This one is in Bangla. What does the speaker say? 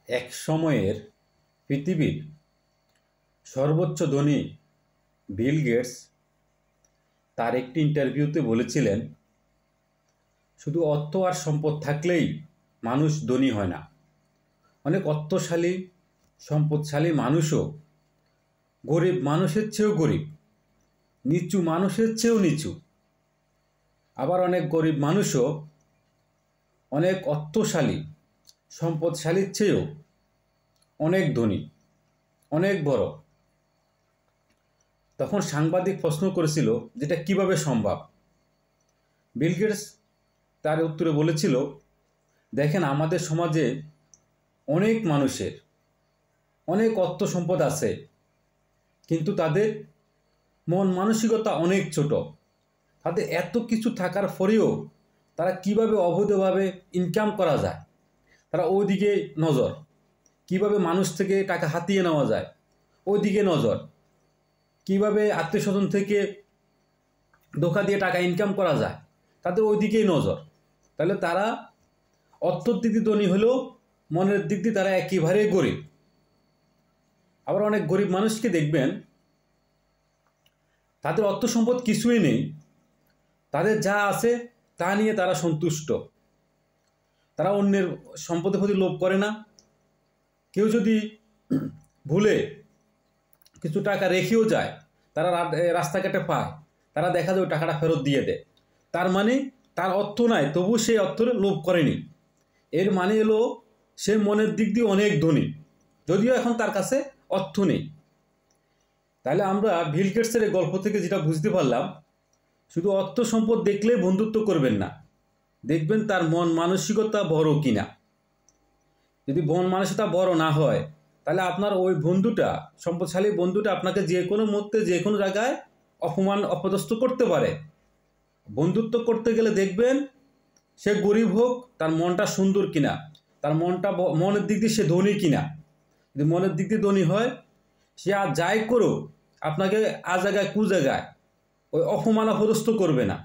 এক সময়ের পৃথিবীর সর্বোচ্চ ধনী বিল গেটস তার একটি ইন্টারভিউতে বলেছিলেন, শুধু অর্থ আর সম্পদ থাকলেই মানুষ ধনী হয় না। অনেক অর্থশালী সম্পদশালী মানুষও গরিব মানুষের চেয়েও গরিব, নিচু মানুষের চেয়েও নিচু। আবার অনেক গরিব মানুষও অনেক অর্থশালী সম্পদশালীর চেয়েও অনেক ধনী, অনেক বড়। তখন সাংবাদিক প্রশ্ন করেছিল যেটা কিভাবে সম্ভব। বিল গেটস তার উত্তরে বলেছিল, দেখেন, আমাদের সমাজে অনেক মানুষের অনেক অর্থ সম্পদ আছে, কিন্তু তাদের মন মানসিকতা অনেক ছোট। তাদের এত কিছু থাকার পরেও তারা কিভাবে অবৈধভাবে ইনকাম করা যায়, তারা ওইদিকে নজর। কিভাবে মানুষ থেকে টাকা হাতিয়ে নেওয়া যায়, ওইদিকে নজর। কিভাবে আত্মীয় স্বজন থেকে ধোঁকা দিয়ে টাকা ইনকাম করা যায়, তাদের ওই দিকেই নজর। তাহলে তারা অর্থের দিক দিয়ে ধনী হলেও মনের দিক দিয়ে তারা একেবারেই গরিব। আবার অনেক গরিব মানুষকে দেখবেন, তাদের অর্থ সম্পদ কিছুই নেই, তাদের যা আছে তা নিয়ে তারা সন্তুষ্ট। তারা অন্যের সম্পদের প্রতি লোভ করে না। কেউ যদি ভুলে কিছু টাকা রেখেও যায়, তারা রাস্তাঘাটে পায়, তারা দেখা যায় ওই টাকাটা ফেরত দিয়ে দেয়। তার মানে তার অর্থ নাই, তবু সেই অর্থের লোভ করেনি। এর মানে এলো সে মনের দিক দিয়ে অনেক ধনী, যদিও এখন তার কাছে অর্থ নেই। তাহলে আমরা বিল গেটসের এই গল্প থেকে যেটা বুঝতে পারলাম, শুধু অর্থ সম্পদ দেখলেই বন্ধুত্ব করবেন না, দেখবেন তার মন মানসিকতা বড় কিনা। যদি মন মানসিকতা বড় না হয়, তাহলে আপনার ওই বন্ধুটা, সম্পদশালী বন্ধুটা, আপনাকে যে কোনো মুহূর্তে যে কোনো জায়গায় অপমান অপদস্থ করতে পারে। বন্ধুত্ব করতে গেলে দেখবেন সে গরিব হোক, তার মনটা সুন্দর কিনা, তার মনের দিক দিয়ে সে ধনী কিনা। যদি মনের দিক দিয়ে ধনী হয়, সে আর যাই করুক আপনাকে আ জায়গায় কু জায়গায় ওই অপমান অপদস্থ করবে না।